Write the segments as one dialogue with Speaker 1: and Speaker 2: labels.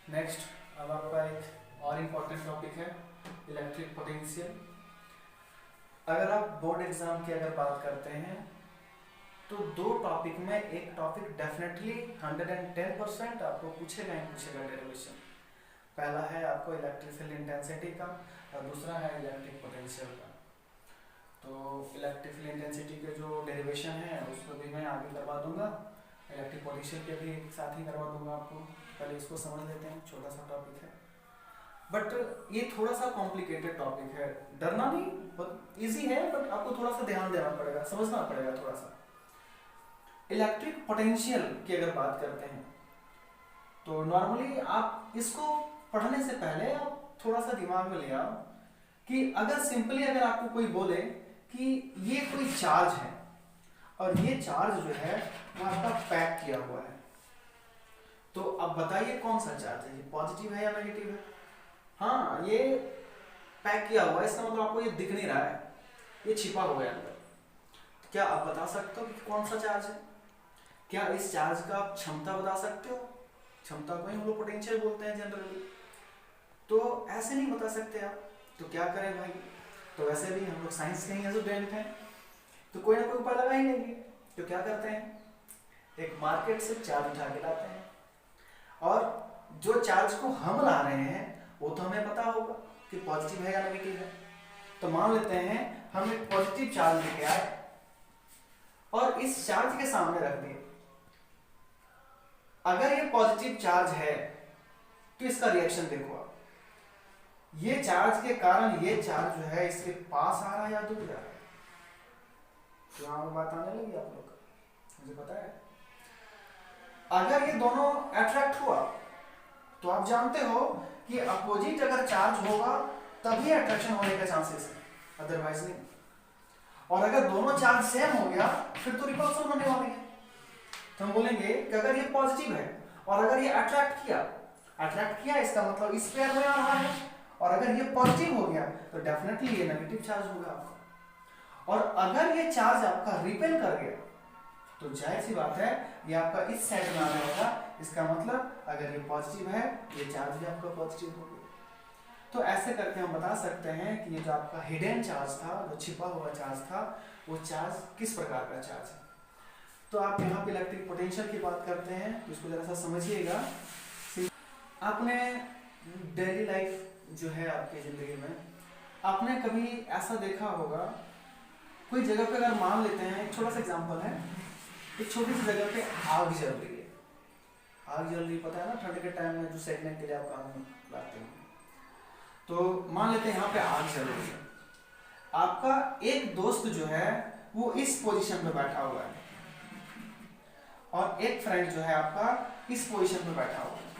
Speaker 1: Next अब आपका एक और इम्पोर्टेंट टॉपिक है इलेक्ट्रिक पोटेंशियल। अगर आप बोर्ड एग्जाम की अगर बात करते हैं तो दो टॉपिक में एक टॉपिक डेफिनेटली 110% आपको पूछेगा ही पूछेगा डेरिवेशन। पहला है आपको इलेक्ट्रिक फील्ड इंटेंसिटी का और दूसरा है इलेक्ट्रिक पोटेंशियल का। तो इलेक्ट्रिक फील्ड इंटेंसिटी के जो डेरिवेशन है उसको भी मैं आगे करवा दूंगा, इलेक्ट्रिक पोटेंशियल के भी साथ ही करवा दूंगा आपको। पहले इसको समझ लेते हैं, छोटा सा टॉपिक है बट ये थोड़ा सा कॉम्प्लिकेटेड टॉपिक है। डरना नहीं, बहुत ईजी है बट आपको थोड़ा सा ध्यान देना पड़ेगा, समझना पड़ेगा थोड़ा सा। इलेक्ट्रिक पोटेंशियल की अगर बात करते हैं तो नॉर्मली आप इसको पढ़ने से पहले आप थोड़ा सा दिमाग में ले आओ कि अगर सिंपली अगर आपको कोई बोले कि ये कोई चार्ज है और ये चार्ज जो है वो आपका पैक किया हुआ है, तो अब बताइए कौन सा चार्ज है, ये पॉजिटिव है या नेगेटिव है। हाँ, ये पैक किया हुआ है, इसका मतलब आपको ये दिख नहीं रहा है, ये छिपा हुआ है अंदर। क्या आप बता सकते हो कि कौन सा चार्ज है? क्या इस चार्ज का आप क्षमता बता सकते हो? क्षमता को ही हम लोग पोटेंशियल बोलते हैं जनरली। तो ऐसे नहीं बता सकते आप, तो क्या करें भाई। तो वैसे भी हम लोग साइंस के ही स्टूडेंट हैं तो कोई ना कोई उपाय लगा ही लेंगे। तो क्या करते हैं, एक मार्केट से चार्ज उठा के लाते हैं और जो चार्ज को हम ला रहे हैं वो तो हमें पता होगा कि पॉजिटिव है या नेगेटिव है। तो मान लेते हैं हम एक पॉजिटिव चार्ज लेके आए और इस चार्ज के सामने रख दिए। अगर ये पॉजिटिव चार्ज है तो इसका रिएक्शन देखो आप, ये चार्ज के कारण ये चार्ज जो है इसके पास आ रहा है या दूर जा रहा है। तो यहां पर बात आने लगी आप लोग को, मुझे पता है। अगर ये दोनों अट्रैक्ट हुआ तो आप जानते हो कि अपोजिट अगर चार्ज होगा तभी अट्रैक्शन होने का चांसेस है, अदरवाइज नहीं। और अगर दोनों चार्ज सेम हो गया फिर तो रिपल्सन होने वाली है। तो हम बोलेंगे कि अगर ये पॉजिटिव है और अगर ये अट्रैक्ट किया इसका मतलब इस पेयर में आ रहा है, और अगर ये पॉजिटिव हो गया तो डेफिनेटली ये नेगेटिव चार्ज होगा आपका। और अगर ये चार्ज आपका रिपेल कर गया तो जाहिर सी बात है ये आपका इस साइड में आने वाला, इसका मतलब अगर ये पॉजिटिव है ये चार्ज भी आपका पॉजिटिव हो गया। तो ऐसे करके हम बता सकते हैं कि ये जो आपका हिडन चार्ज था, जो छिपा हुआ चार्ज था, वो चार्ज किस प्रकार का चार्ज है। तो आप यहाँ पे इलेक्ट्रिक पोटेंशियल की बात करते हैं तो इसको जरा सा समझिएगा। आपने डेली लाइफ जो है आपकी जिंदगी में आपने कभी ऐसा देखा होगा, कोई जगह पे अगर मान लेते हैं, एक छोटा सा एग्जांपल है, एक छोटी सी जगह पे आग जल रही है। आग जल रही, पता है ना, ठंड के टाइम में जो सेकने के लिए आप काम लाते हैं। तो मान लेते हैं यहाँ पे आग जल रही है, आपका एक दोस्त जो है वो इस पोजीशन पे बैठा हुआ है और एक फ्रेंड जो है आपका इस पोजीशन पे बैठा हुआ है।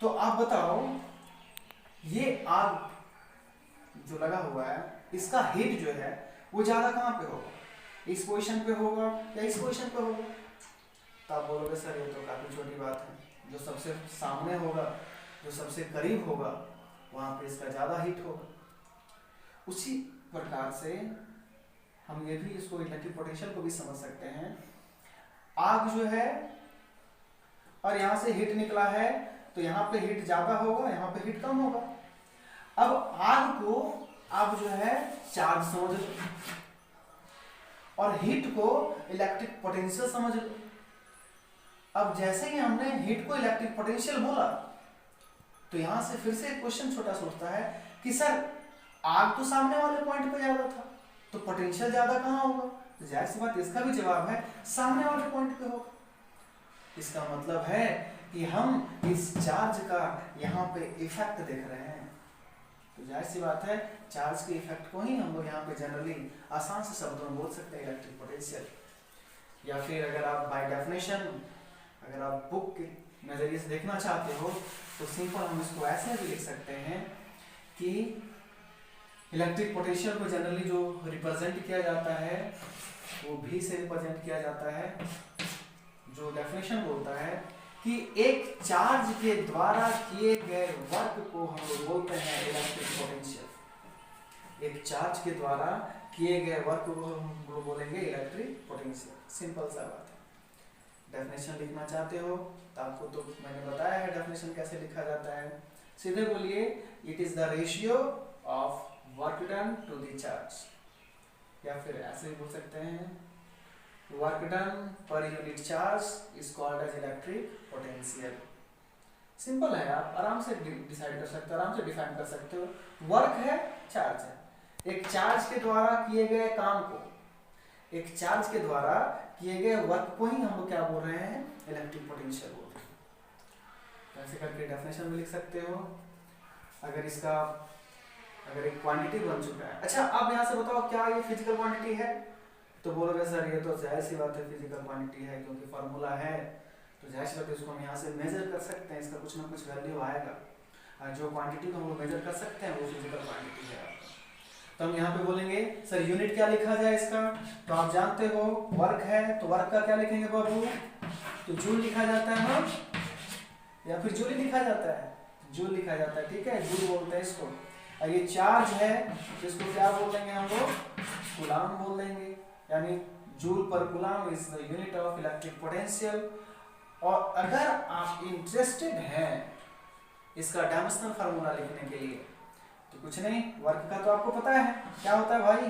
Speaker 1: तो आप बताओ ये आग जो लगा हुआ है इसका हीट जो है वो ज्यादा कहाँ पे होगा, इस पोजीशन पे होगा या इस पोजीशन पे होगा। तो आप बोलोगे सर ये तो काफी छोटी बात है, जो सबसे सामने होगा, जो सबसे करीब होगा, वहां पे इसका ज्यादा हीट होगा। उसी प्रकार से हम ये भी इसको इलेक्ट्रिक पोटेंशियल को भी समझ सकते हैं। आग जो है और यहाँ से हीट निकला है तो यहाँ पे हीट ज्यादा होगा, यहाँ पे हीट कम होगा। अब आग को आप जो है चार्ज समझ लो और हीट को इलेक्ट्रिक पोटेंशियल समझ लो। अब जैसे ही हमने हीट को इलेक्ट्रिक पोटेंशियल बोला तो यहां से फिर से एक क्वेश्चन छोटा सा उठता है कि सर आग तो सामने वाले पॉइंट पे ज्यादा था तो पोटेंशियल ज्यादा कहां होगा। तो जाहिर सी बात इसका भी जवाब है सामने वाले पॉइंट पे होगा। इसका मतलब है कि हम इस चार्ज का यहाँ पे इफेक्ट देख रहे हैं। तो जाहिर सी बात है चार्ज के इफेक्ट को ही हम लोग यहाँ पे जनरली आसान से शब्दों में बोल सकते हैं इलेक्ट्रिक पोटेंशियल। या फिर अगर आप बाय डेफिनेशन अगर आप बुक के नजरिए से देखना चाहते हो तो सिंपल हम इसको ऐसे भी लिख सकते हैं कि इलेक्ट्रिक पोटेंशियल को जनरली जो रिप्रेजेंट किया जाता है वो भी से रिप्रेजेंट किया जाता है, जो डेफिनेशन बोलता है कि एक चार्ज के द्वारा किए गए वर्क को हम लोग बोलते हैं इलेक्ट्रिक पोटेंशियल। एक चार्ज के द्वारा किए गए वर्क को हम लोग बोलेंगे इलेक्ट्रिक पोटेंशियल। सिंपल सा बात है। डेफिनेशन लिखना चाहते हो तो आपको तो मैंने बताया है डेफिनेशन डेफिनेशन कैसे लिखा जाता है, सीधे बोलिए, it is the ratio of work done to the charge, या फिर ऐसे भी बोल सकते हैं, work done per unit charge is called as electric potential. Simple है, आप आराम से डिसाइड कर सकते हो, आराम से डिफाइन कर सकते हो। वर्क है, चार्ज है, एक चार्ज के द्वारा किए गए काम को, एक चार्ज के द्वारा किए गए वर्क को ही हम लोग क्या बोल रहे हैं, इलेक्ट्रिक पोटेंशियल बोल रहे हैं। ऐसे करके डेफिनेशन में लिख सकते हो। अगर इसका अगर एक क्वांटिटी बन चुका है, अच्छा आप यहाँ से बताओ क्या ये फिजिकल क्वांटिटी है, तो बोलोगे सर ये तो जाहिर सी बात है फिजिकल क्वांटिटी है, क्योंकि फार्मूला है, तो जाहिर सी बात है उसको हम यहाँ से मेजर कर सकते हैं, इसका कुछ ना कुछ वैल्यू आएगा, और जो क्वांटिटी को हम लोग मेजर कर सकते हैं वो फिजिकल क्वांटिटी है आपका। तो हम यहाँ पे बोलेंगे सर यूनिट क्या लिखा जाए इसका, तो आप जानते हो वर्क है, तो वर्क का क्या लिखेंगे बाबू, तो जूल लिखा जाता है ना, या फिर जूल लिखा जाता है, जूल लिखा जाता है, ठीक है, जूल बोलते हैं इसको। और ये चार्ज है, तो इसको क्या बोल देंगे हम लोग, कूलाम बोल देंगे, यानी जूल पर coulomb is the unit of electric potential. और अगर आप इंटरेस्टेड हैं इसका डायमेंशनल फार्मूला लिखने के लिए, तो कुछ नहीं, वर्क का तो आपको पता है क्या होता है भाई,